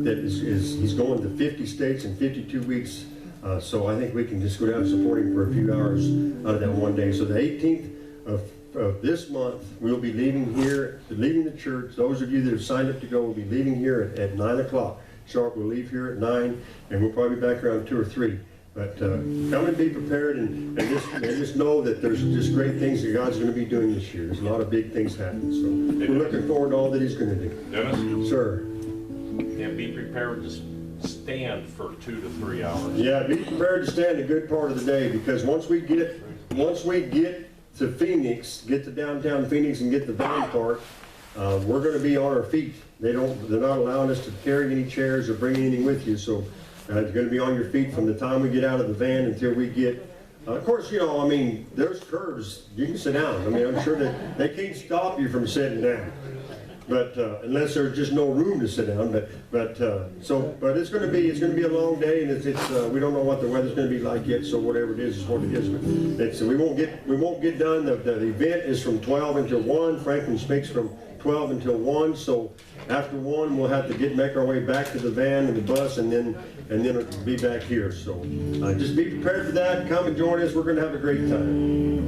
that he's going to 50 states in 52 weeks. So I think we can just go down and support him for a few hours out of that one day. So the 18th of this month, we'll be leaving the church. Those of you that have signed up to go will be leaving here at 9 o'clock sharp. We'll leave here at 9, and we'll probably be back around 2 or 3. But come and be prepared, and just know that there's just great things that God's going to be doing this year. There's a lot of big things happening. So we're looking forward to all that he's going to do. Dennis? Sir? And be prepared to stand for 2 to 3 hours. Yeah, be prepared to stand a good part of the day, because once we get to Phoenix, get to downtown Phoenix and get the van parked, we're going to be on our feet. They're not allowing us to carry any chairs or bring anything with you, so you're going to be on your feet from the time we get out of the van until we get. Of course, you know, I mean, there's curves. You can sit down. I mean, I'm sure that they can't stop you from sitting down. But unless there's just no room to sit down, but it's going to be a long day, and we don't know what the weather's going to be like yet. So whatever it is what it is. We won't get done. The event is from 12 until 1. Franklin speaks from 12 until 1. So after 1, we'll have to make our way back to the van and the bus, and then it'll be back here. So just be prepared for that. Come and join us. We're going to have a great time.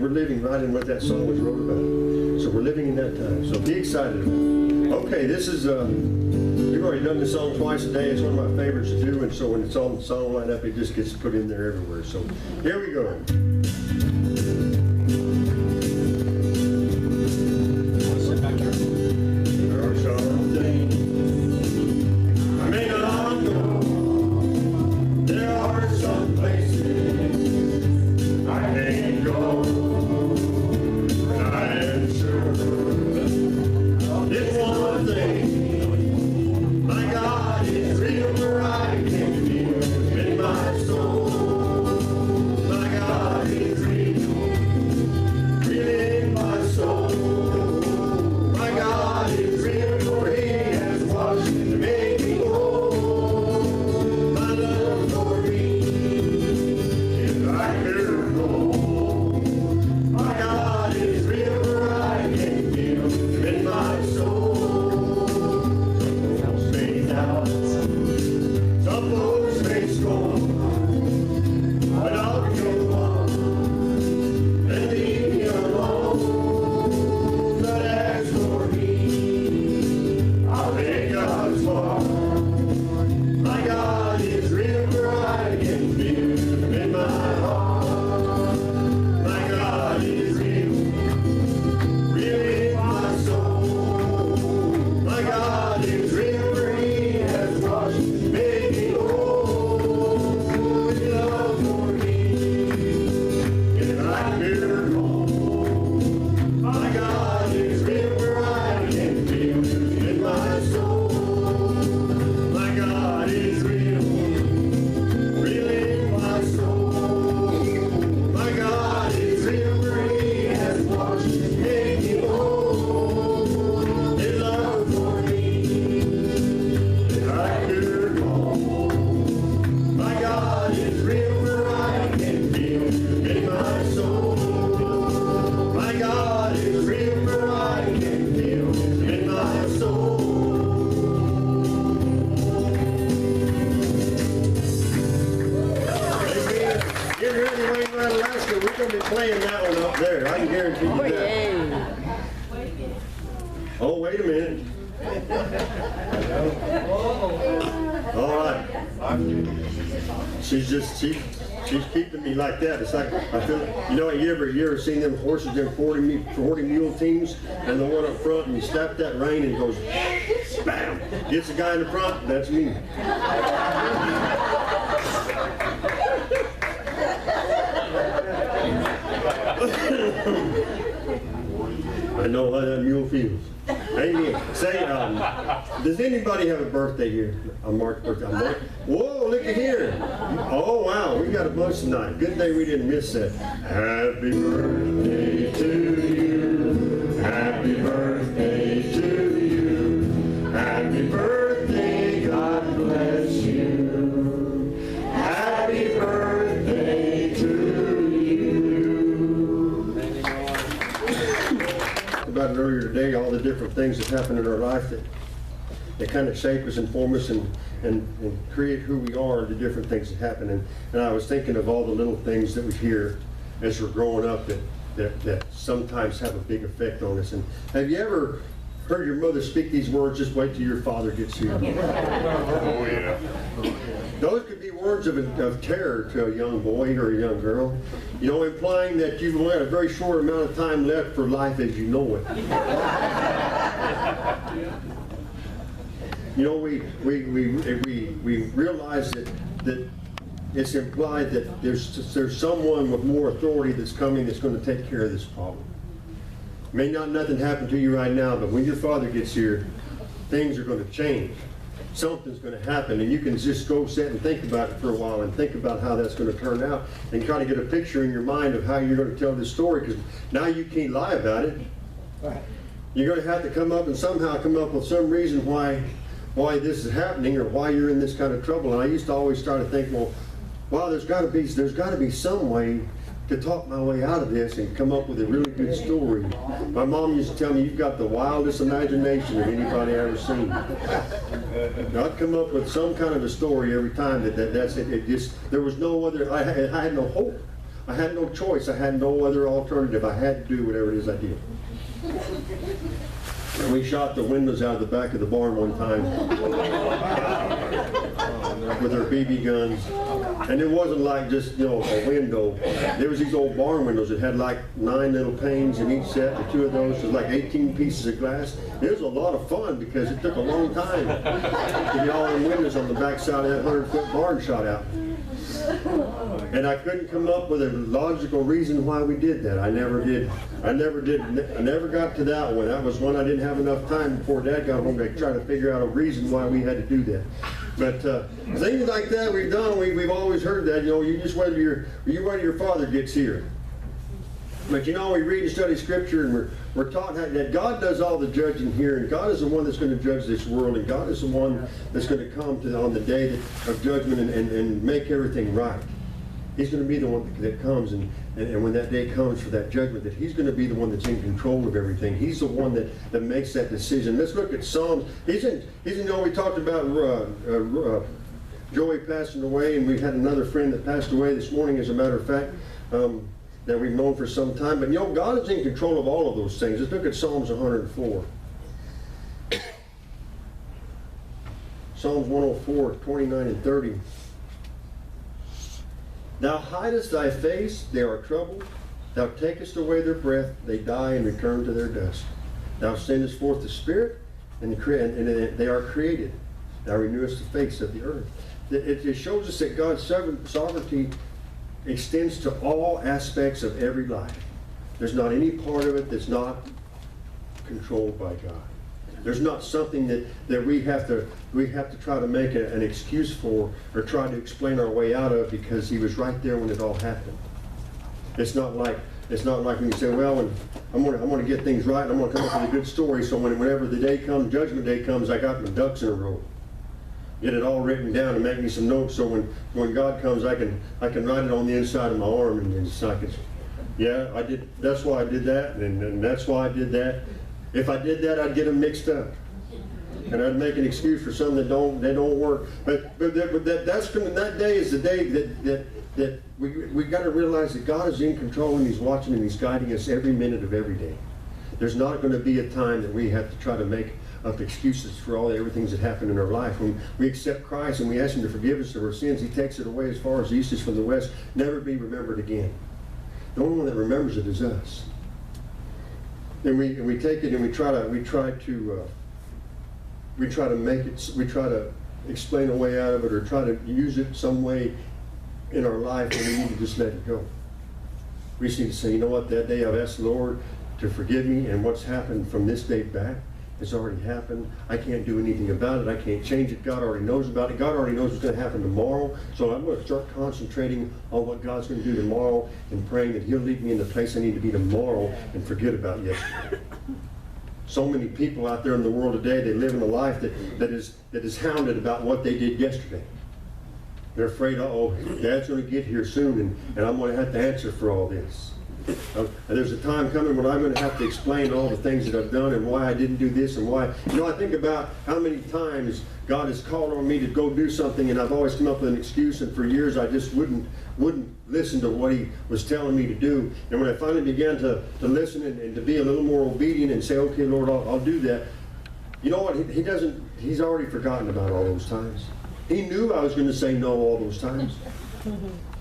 We're living right in what that song was wrote about. So we're living in that time. So be excited about it. Okay, this is, we've already done this song twice a day. It's one of my favorites to do, and so when it's on the song lineup, it just gets put in there everywhere. So here we go. There are some things I may not go. There are some places I can't go. My God is real. playing that one up there. I can guarantee you that. Oh, wait a minute. All right. She's keeping me like that. It's like, I feel, you ever seen them horses, them 40 mule teams, and the one up front, and you slap that rein and it goes, bam, gets the guy in the front, that's me. I know how that mule feels. Amen. Say, does anybody have a birthday here? On Mark's birthday? Whoa, look at here. Oh, wow, we got a bunch tonight. Good thing we didn't miss that. Happy birthday to you. Happy birthday to you. Happy birthday, God bless you. Happy birthday to you. About it earlier today, all the different things that happen in our life that kind of shape us and form us and create who we are, the different things that happen. And I was thinking of all the little things that we hear as we're growing up that sometimes have a big effect on us. And have you ever heard your mother speak these words, just wait till your father gets here? Oh, yeah. Those could be words of terror to a young boy or a young girl, implying that you've only got a very short amount of time left for life as you know it. We realize that it's implied that there's someone with more authority that's coming that's going to take care of this problem. May not nothing happen to you right now, but when your father gets here, things are going to change. Something's going to happen, and you can just go sit and think about it for a while and think about how that's going to turn out and try to get a picture in your mind of how you're going to tell this story, because now you can't lie about it. Right. You're going to have to come up and somehow come up with some reason why this is happening or why you're in this kind of trouble. And I used to always try to think, well, there's got to be some way to talk my way out of this and come up with a really good story. My mom used to tell me, you've got the wildest imagination of anybody I ever seen. Now, I'd come up with some kind of a story every time that's it. It just, there was no other, I had no hope. I had no choice. I had no other alternative. I had to do whatever it is I did. And we shot the windows out of the back of the barn one time with our BB guns. And it wasn't like just, a window. There was these old barn windows that had like 9 little panes in each set. The 2 of those was like 18 pieces of glass. It was a lot of fun because it took a long time to get all the windows on the back side of that 100-foot barn shot out. And I couldn't come up with a logical reason why we did that. I never got to that one. That was one I didn't have enough time before Dad got home to try to figure out a reason why we had to do that. But things like that we've done, we've always heard that, you just wait till your father gets here. But we read and study Scripture, and we're taught that God does all the judging here, and God is the one that's going to judge this world, and God is the one that's going to come on the day of judgment and make everything right. He's going to be the one that comes, and when that day comes for that judgment, that He's going to be the one that's in control of everything. He's the one that makes that decision. Let's look at Psalms. We talked about Joey passing away, and we had another friend that passed away this morning, as a matter of fact, that we've known for some time. But God is in control of all of those things. Let's look at Psalms 104. Psalms 104, 29 and 30. Thou hidest thy face, they are troubled. Thou takest away their breath, they die and return to their dust. Thou sendest forth the Spirit, and they are created. Thou renewest the face of the earth. It shows us that God's sovereignty extends to all aspects of every life. There's not any part of it that's not controlled by God. There's not something that we have to try to make an excuse for or try to explain our way out of, because He was right there when it all happened. It's not like when you say, well, I'm going to get things right, and I'm going to come up with a good story, so whenever the day comes, Judgment Day comes, I got my ducks in a row. Get it all written down and make me some notes, so when God comes, I can write it on the inside of my arm, and just I can, yeah, I did. That's why I did that, and that's why I did that. If I did that, I'd get them mixed up, and I'd make an excuse for some that don't work. But that day is the day that that we got to realize that God is in control and He's watching and He's guiding us every minute of every day. There's not going to be a time that we have to try to make up excuses for all the everything that happened in our life. When we accept Christ and we ask Him to forgive us of our sins, He takes it away as far as the east is from the west, never be remembered again. The only one that remembers it is us. And we take it and we try to make it, we try to explain a way out of it or try to use it some way in our life, and we need to just let it go. We just need to say, you know what, that day I've asked the Lord to forgive me, and what's happened from this day back has already happened. I can't do anything about it. I can't change it. God already knows about it. God already knows what's going to happen tomorrow. So I'm going to start concentrating on what God's going to do tomorrow and praying that He'll lead me in the place I need to be tomorrow and forget about yesterday. So many people out there in the world today, they live in a life that is hounded about what they did yesterday. They're afraid, uh-oh, Dad's going to get here soon, and I'm going to have to answer for all this. And there's a time coming when I'm going to have to explain all the things that I've done and why I didn't do this and why. You know, I think about how many times God has called on me to go do something, and I've always come up with an excuse, and for years I just wouldn't listen to what He was telling me to do. And when I finally began to listen and to be a little more obedient and say, okay, Lord, I'll do that. You know what? He's already forgotten about all those times. He knew I was going to say no all those times.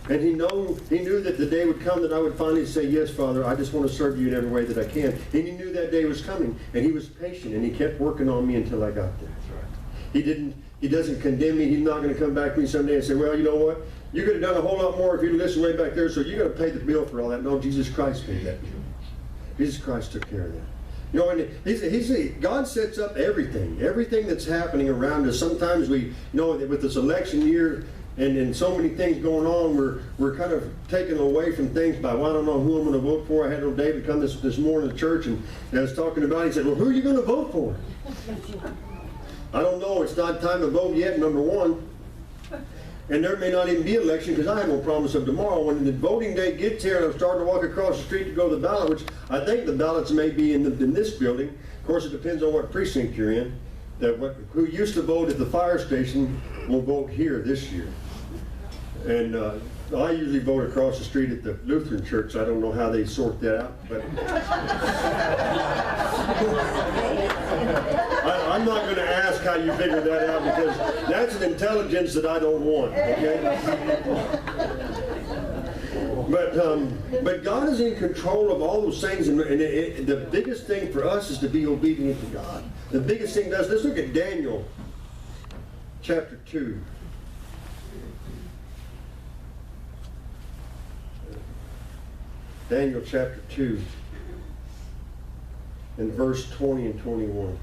And he knew that the day would come that I would finally say, yes, Father, I just want to serve you in every way that I can. And He knew that day was coming. And He was patient, and He kept working on me until I got there. He doesn't condemn me. He's not going to come back to me someday and say, well, you know what? You could have done a whole lot more if you'd listened way back there, so you're going to pay the bill for all that. No, Jesus Christ paid that bill. Jesus Christ took care of that. You know, and God sets up everything that's happening around us. Sometimes we, you know, with this election year and so many things going on, we're kind of taken away from things by, well, I don't know who I'm going to vote for. I had old David come this morning to church, and I was talking about it. He said, well, who are you going to vote for? I don't know. It's not time to vote yet, number one. And there may not even be election because I have no promise of tomorrow. When the voting day gets here and I'm starting to walk across the street to go to the ballot, which I think the ballots may be in this building. Of course, it depends on what precinct you're in. Who used to vote at the fire station will vote here this year. And I usually vote across the street at the Lutheran church. I don't know how they sort that out, but I'm not going to ask how you figure that out because that's an intelligence that I don't want, okay? But God is in control of all those things, and the biggest thing for us is to be obedient to God. The biggest thing does, let's look at Daniel chapter 2. Daniel chapter 2 and verse 20 and 21.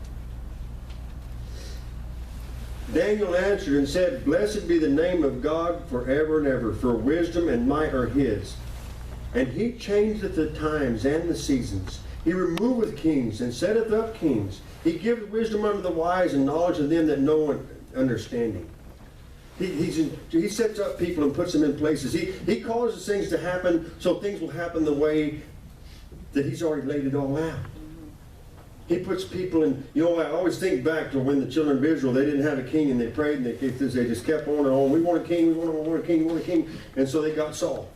Daniel answered and said, blessed be the name of God forever and ever, for wisdom and might are His. And He changeth the times and the seasons. He removeth kings and setteth up kings. He giveth wisdom unto the wise and knowledge to them that know understanding. He sets up people and puts them in places. He causes things to happen so things will happen the way that He's already laid it all out. He puts people in, you know, I always think back to when the children of Israel, they didn't have a king and they prayed and they just kept on and on. We want a king, we want a king, we want a king. And so they got Saul.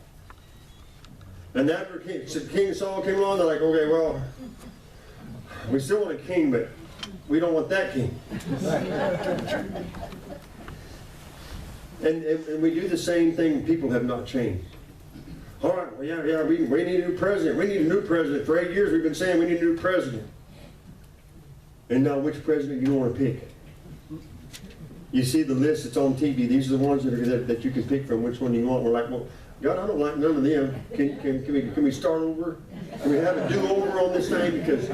And after King Saul came along, they're like, okay, well, we still want a king, but we don't want that king. And we do the same thing. People have not changed. All right, well, yeah, we need a new president. We need a new president. For 8 years we've been saying we need a new president. And now which president you want to pick? You see the list that's on TV. These are the ones that you can pick from. Which one do you want? We're like, well, God, I don't like none of them. Can we start over? Can we have a do-over on this thing? Because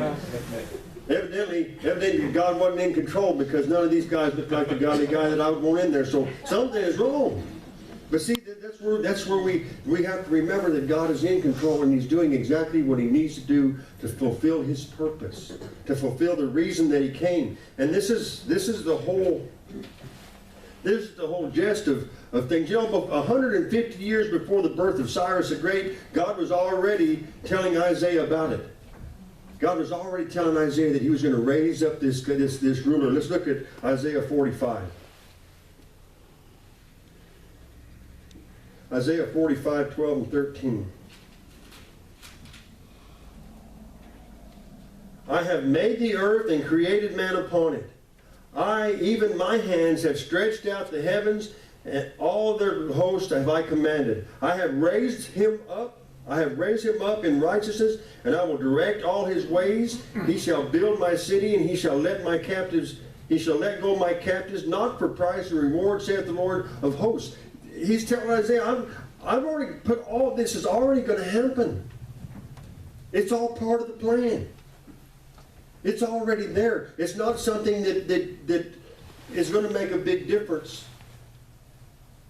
evidently God wasn't in control because none of these guys look like the godly guy that I would want in there. So something is wrong. But see, that's where we have to remember that God is in control and He's doing exactly what He needs to do to fulfill His purpose, to fulfill the reason that He came. And this is the whole gist of things. You know, 150 years before the birth of Cyrus the Great, God was already telling Isaiah about it. God was already telling Isaiah that He was going to raise up this ruler. Let's look at Isaiah 45. Isaiah 45, 12 and 13. I have made the earth and created man upon it. I, even my hands, have stretched out the heavens, and all their host have I commanded. I have raised him up in righteousness, and I will direct all his ways. He shall build my city, and he shall let go my captives, not for price or reward, saith the Lord of hosts. He's telling Isaiah, I've already put all this is already going to happen. It's all part of the plan. It's already there. It's not something that is going to make a big difference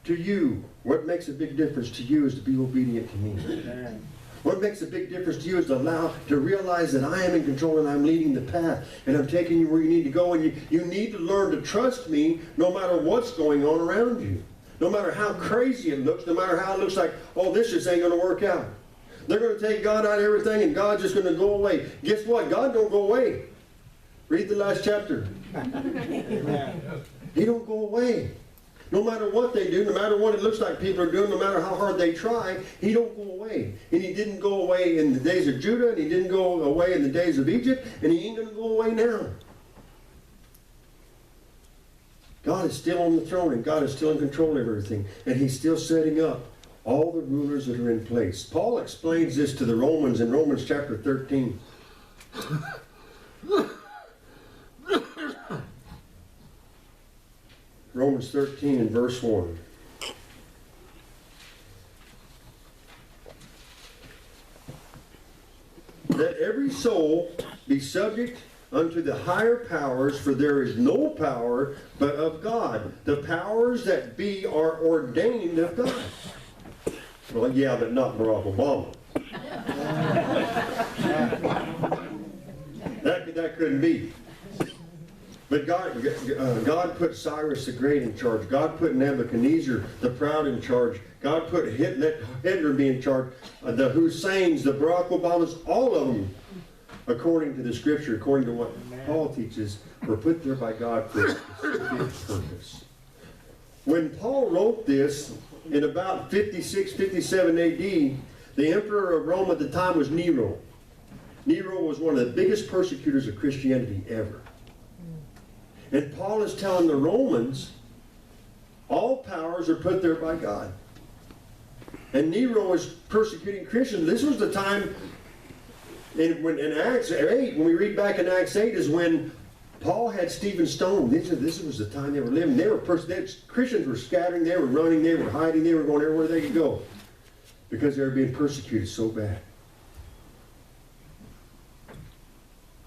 to you. What makes a big difference to you is to be obedient to me. Amen. What makes a big difference to you is to realize that I am in control and I'm leading the path and I'm taking you where you need to go, and you need to learn to trust me no matter what's going on around you. No matter how crazy it looks, no matter how it looks like, oh, this just ain't going to work out. They're going to take God out of everything and God's just going to go away. Guess what? God don't go away. Read the last chapter. He don't go away. No matter what they do, no matter what it looks like people are doing, no matter how hard they try, he don't go away. And he didn't go away in the days of Judah, and he didn't go away in the days of Egypt, and he ain't going to go away now. God is still on the throne, and God is still in control of everything. And he's still setting up all the rulers that are in place. Paul explains this to the Romans in Romans chapter 13. Romans 13 and verse 1. Let every soul be subject unto the higher powers, for there is no power but of God. The powers that be are ordained of God. Well, yeah, but not Barack Obama. That couldn't be. But God put Cyrus the Great in charge. God put Nebuchadnezzar the Proud in charge. God put Hitler be in charge. The Husseins, the Barack Obamas, all of them, according to the Scripture, according to what Paul teaches, were put there by God for a specific purpose. When Paul wrote this in about 56, 57 A.D., the emperor of Rome at the time was Nero. Nero was one of the biggest persecutors of Christianity ever. And Paul is telling the Romans, all powers are put there by God. And Nero was persecuting Christians. This was the time in Acts 8, when we read back in Acts 8, is when Paul had Stephen stoned. This was the time they were living. Christians were scattering, they were running, they were hiding, they were going everywhere they could go because they were being persecuted so bad.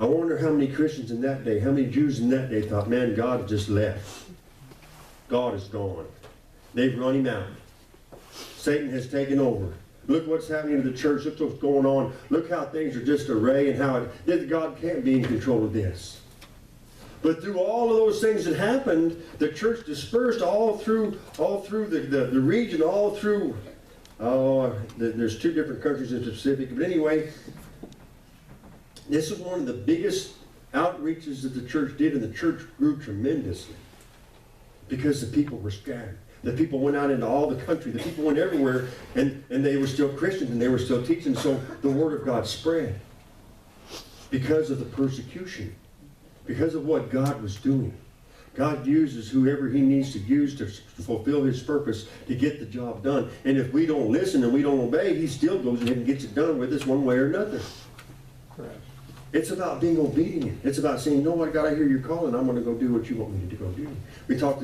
I wonder how many Christians in that day, how many Jews in that day thought, man, God has just left. God is gone. They've run him out. Satan has taken over. Look what's happening to the church. Look what's going on. Look how things are just array and how God can't be in control of this. But through all of those things that happened, the church dispersed all through the region, all through, there's two different countries in the Pacific. But anyway, this is one of the biggest outreaches that the church did, and the church grew tremendously because the people were scattered. The people went out into all the country. The people went everywhere, and they were still Christians, and they were still teaching. So the Word of God spread because of the persecution, because of what God was doing. God uses whoever he needs to use to fulfill his purpose to get the job done. And if we don't listen and we don't obey, he still goes ahead and gets it done with us one way or another. Correct. It's about being obedient. It's about saying, you know what, God, I hear you're calling. I'm going to go do what you want me to go do. We talked